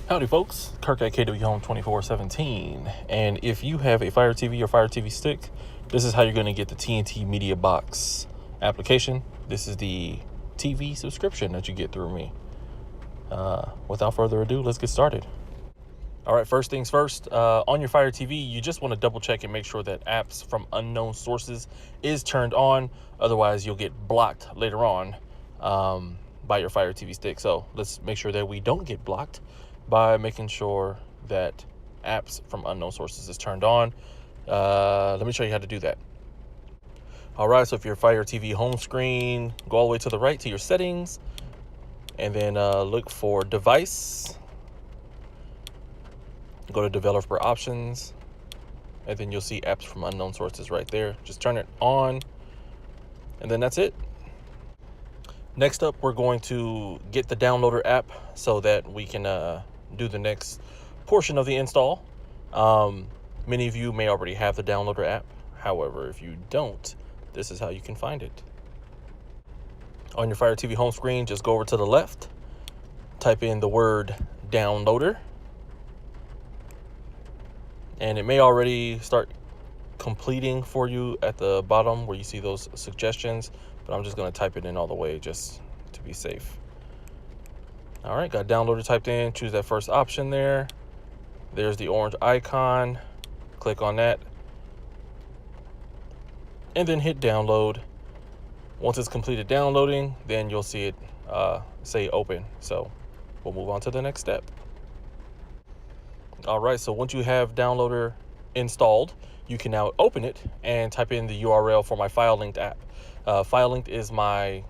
Howdy folks, Kirk at KW Home 2417, and if you have a Fire TV or Fire TV stick, this is how you're going to get the TNT Media Box application. This is the TV subscription that you get through me. Without further ado, let's get started. All right, first things first, on your Fire TV, you just want to double check and make sure that apps from unknown sources is turned on. Otherwise, you'll get blocked later on by your Fire TV stick. So let's make sure that we don't get blocked by making sure that apps from unknown sources is turned on. Let me show you how to do that. All right, so if your Fire TV home screen, go all the way to the right to your settings, and then look for device. Go to developer options, and then you'll see apps from unknown sources right there. Just turn it on, and then that's it. Next up, we're going to get the downloader app so that we can do the next portion of the install. Many of you may already have the downloader app. However, if you don't, this is how you can find it. On your Fire TV home screen, just go over to the left, type in the word downloader, and it may already start completing for you at the bottom where you see those suggestions, but I'm just going to type it in all the way just to be safe. All right, got downloader typed in. Choose that first option there. There's the orange icon. Click on that, and then hit download. Once it's completed downloading, then you'll see it say open. So we'll move on to the next step. All right, so once you have downloader installed, you can now open it and type in the URL for my FileLink app. FileLink is my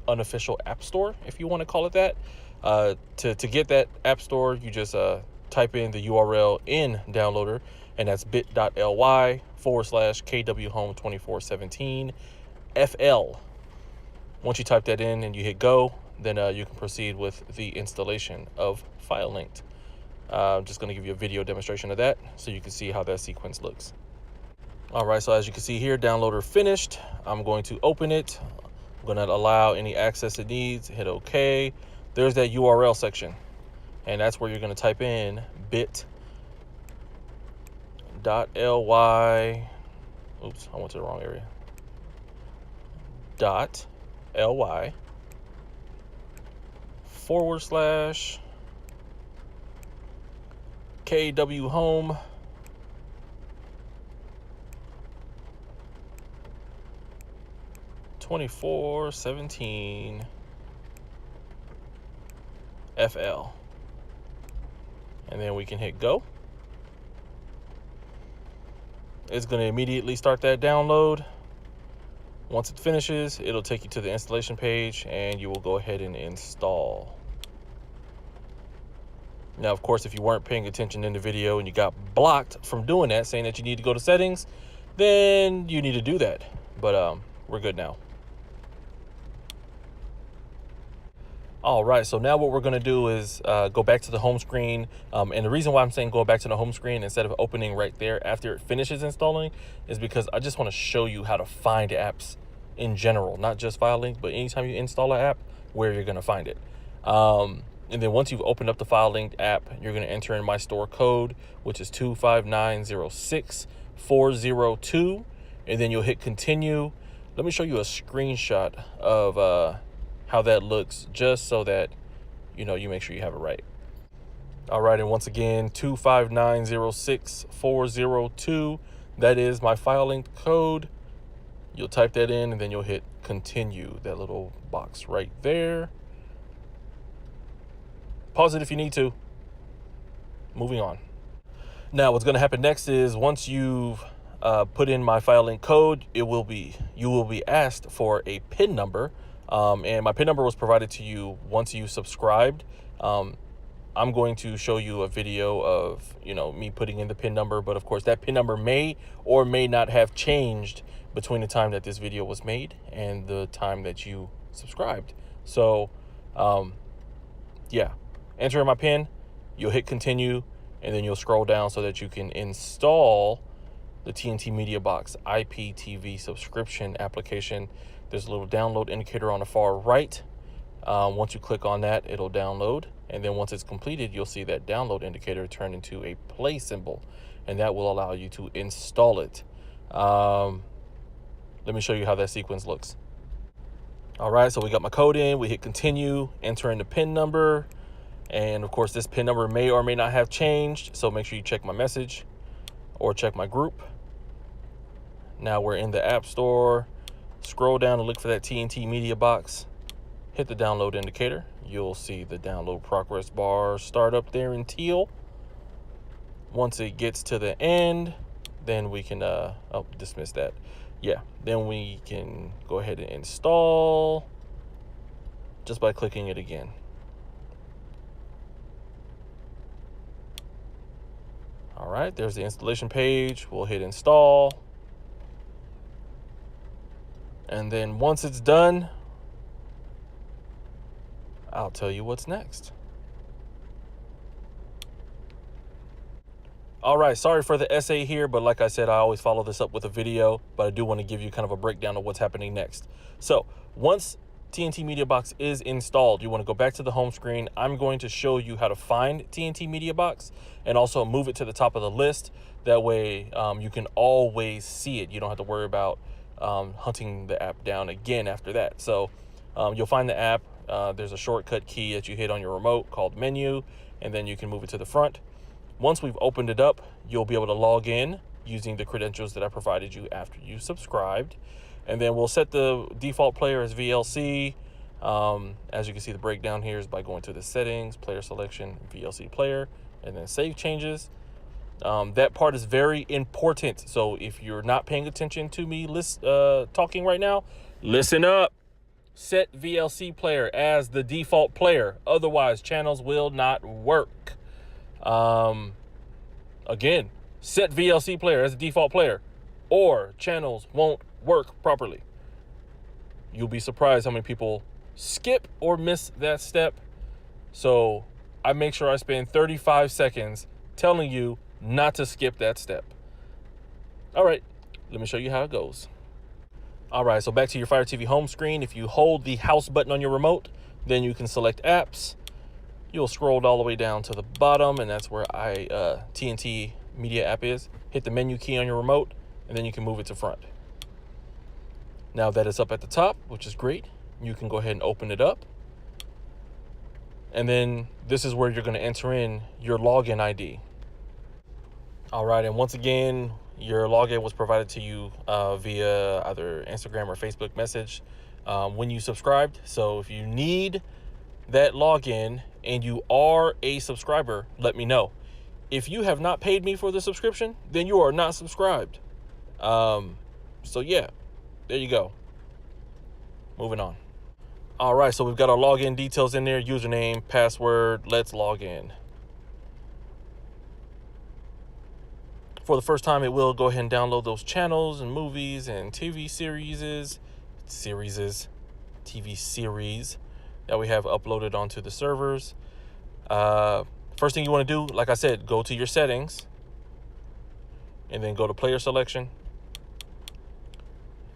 unofficial app store, if you want to call it that. To get that app store, you just type in the URL in downloader, and that's bit.ly/KWHome2417 FL. Once you type that in and you hit go, then you can proceed with the installation of FileLink. I'm just going to give you a video demonstration of that so you can see how that sequence looks. All right, so as you can see here, downloader finished. I'm going to open it. I'm going to allow any access it needs, hit OK. There's that URL section, and that's where you're going to type in bit.ly. Oops, I went to the wrong area. .ly / KW Home 2417 FL, and then we can hit go. It's going to immediately start that download. Once it finishes, it'll take you to the installation page, and you will go ahead and install. Now, of course, if you weren't paying attention in the video and you got blocked from doing that, saying that you need to go to settings, then you need to do that. But we're good now. All right, so now what we're going to do is go back to the home screen. And the reason why I'm saying go back to the home screen instead of opening right there after it finishes installing is because I just want to show you how to find apps in general, not just FileLink, but anytime you install an app, where you're going to find it. And then once you've opened up the FileLink app, you're going to enter in my store code, which is 25906402, and then you'll hit continue. Let me show you a screenshot of how that looks, just so that you make sure you have it right. All right, and once again, 25906402, that is my FileLink code. You'll type that in, and then you'll hit continue, that little box right there. Pause it if you need to. Moving on. Now, what's going to happen next is once you've put in my FileLink code, you will be asked for a PIN number, and my PIN number was provided to you once you subscribed. I'm going to show you a video of me putting in the PIN number, but of course that PIN number may or may not have changed between the time that this video was made and the time that you subscribed. So yeah. Enter in my PIN, you'll hit continue, and then you'll scroll down so that you can install the TNT Media Box IPTV subscription application. There's a little download indicator on the far right. Once you click on that, it'll download. And then once it's completed, you'll see that download indicator turn into a play symbol. And that will allow you to install it. Let me show you how that sequence looks. All right, so we got my code in. We hit continue, enter in the PIN number. And of course, this PIN number may or may not have changed. So make sure you check my message or check my group. Now we're in the App Store. Scroll down and look for that TNT media box. Hit the download indicator. You'll see the download progress bar start up there in teal. Once it gets to the end, then we can, dismiss that. Yeah, then we can go ahead and install just by clicking it again. All right, there's the installation page. We'll hit install. And then once it's done, I'll tell you what's next. All right, sorry for the essay here, but like I said, I always follow this up with a video, but I do want to give you kind of a breakdown of what's happening next. So once TNT Media Box is installed, you want to go back to the home screen. I'm going to show you how to find TNT Media Box and also move it to the top of the list. That way you can always see it. You don't have to worry about hunting the app down again after that. So you'll find the app. There's a shortcut key that you hit on your remote called menu, and then you can move it to the front. Once we've opened it up, you'll be able to log in using the credentials that I provided you after you subscribed. And then we'll set the default player as VLC. As you can see, the breakdown here is by going to the settings, player selection, VLC player, and then save changes. That part is very important. So if you're not paying attention to me talking right now, listen up. Set VLC player as the default player. Otherwise, channels will not work. Again, set VLC player as the default player, or channels won't work properly. You'll be surprised how many people skip or miss that step. So I make sure I spend 35 seconds telling you not to skip that step. All right, let me show you how it goes. All right, so back to your FireTV home screen. If you hold the house button on your remote, then you can select apps. You'll scroll all the way down to the bottom, and that's where TNT Media app is. Hit the menu key on your remote, and then you can move it to front. Now that it's up at the top, which is great, you can go ahead and open it up. And then this is where you're going to enter in your login ID. All right, and once again, your login was provided to you via either Instagram or Facebook message when you subscribed. So if you need that login and you are a subscriber, let me know. If you have not paid me for the subscription, then you are not subscribed. So yeah, there you go. Moving on. All right, so we've got our login details in there, username, password. Let's log in. For the first time, it will go ahead and download those channels and movies and TV series that we have uploaded onto the servers. First thing you want to do, like I said, go to your settings and then go to player selection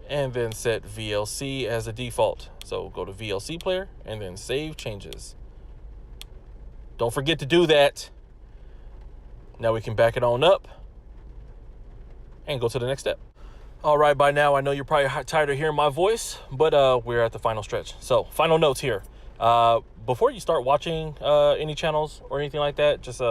and then set VLC as a default. So go to VLC player and then save changes. Don't forget to do that. Now we can back it on up and go to the next step. All right, by now I know you're probably tired of hearing my voice, but we're at the final stretch. So final notes here. Before you start watching any channels or anything like that, just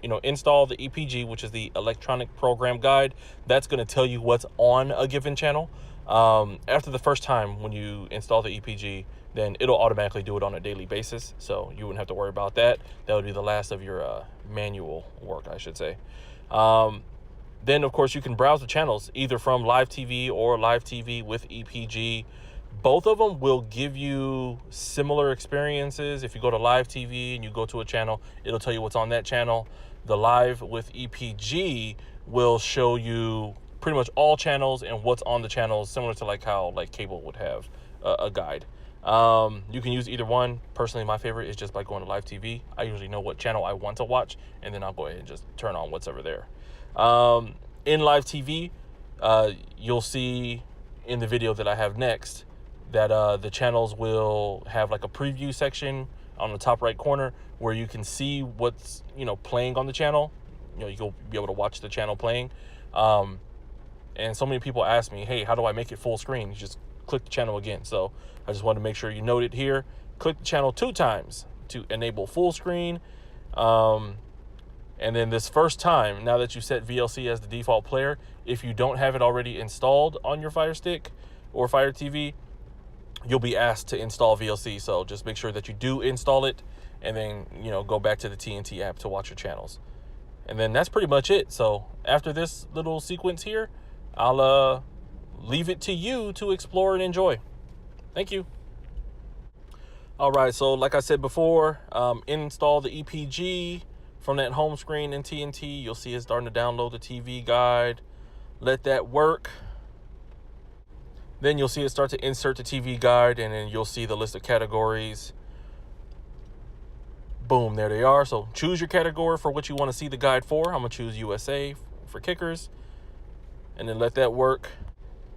install the EPG, which is the electronic program guide. That's going to tell you what's on a given channel. After the first time when you install the EPG, then it'll automatically do it on a daily basis. So you wouldn't have to worry about that. That would be the last of your manual work, I should say. Then, of course, you can browse the channels either from Live TV or Live TV with EPG. Both of them will give you similar experiences. If you go to Live TV and you go to a channel, it'll tell you what's on that channel. The Live with EPG will show you pretty much all channels and what's on the channels, similar to like how cable would have a guide. You can use either one. Personally, my favorite is just by going to Live TV. I usually know what channel I want to watch, and then I'll go ahead and just turn on what's over there. In Live TV, you'll see in the video that I have next that the channels will have like a preview section on the top right corner where you can see what's, you know, playing on the channel. You know, you'll be able to watch the channel playing. And so many people ask me, hey, how do I make it full screen? You just click the channel again. So I just want to make sure you note it here. Click the channel 2 times to enable full screen. And then this first time, now that you set VLC as the default player, if you don't have it already installed on your Fire Stick or Fire TV, you'll be asked to install VLC. So just make sure that you do install it, and then, you know, go back to the TNT app to watch your channels. And then that's pretty much it. So after this little sequence here, I'll leave it to you to explore and enjoy. Thank you. All right, so like I said before, install the EPG from that home screen in TNT. You'll see it starting to download the TV guide. Let that work. Then you'll see it start to insert the TV guide, and then you'll see the list of categories. Boom, there they are. So choose your category for what you want to see the guide for. I'm gonna choose USA for kickers, and then let that work.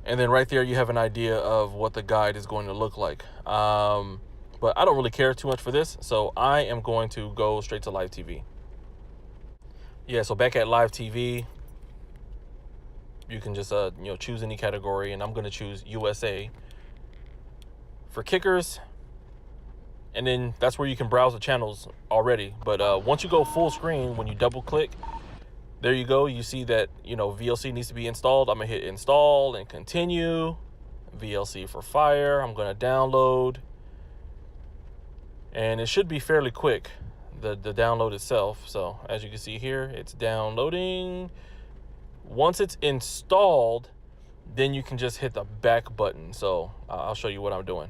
And then right there, you have an idea of what the guide is going to look like. But I don't really care too much for this, so I am going to go straight to live TV. Yeah, so back at live TV, you can just you know, choose any category, and I'm going to choose USA for kickers. And then that's where you can browse the channels already. But once you go full screen, when you double click, there you go. You see that, you know, VLC needs to be installed. I'm gonna hit install and continue. VLC for Fire. I'm gonna download, and it should be fairly quick, the download itself. So as you can see here, it's downloading. Once it's installed, then you can just hit the back button. So I'll show you what I'm doing.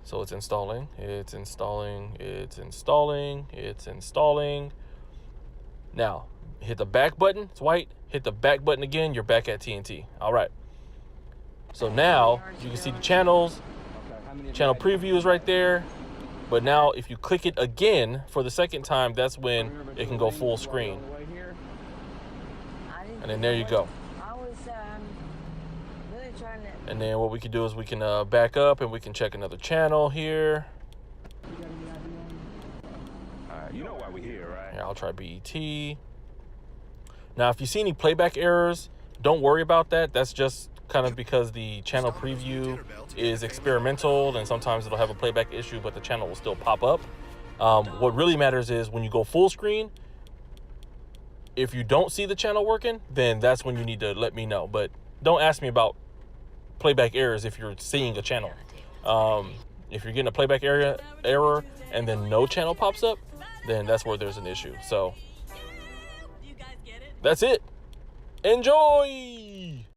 So it's installing, it's installing, it's installing, it's installing. Now hit the back button, it's white. Hit the back button again, you're back at TNT. All right, so now you can see the channels. Channel preview is right there. But now if you click it again for the second time, that's when it can go full screen. And then there you go. And then what we can do is we can back up and we can check another channel here. You know why we're here, right? Yeah, I'll try BET. Now, if you see any playback errors, don't worry about that. That's just kind of because the channel preview is experimental, and sometimes it'll have a playback issue, but the channel will still pop up. What really matters is when you go full screen, if you don't see the channel working, then that's when you need to let me know. But don't ask me about playback errors if you're seeing a channel. If you're getting a playback error and then no channel pops up, then that's where there's an issue. So that's it. Enjoy.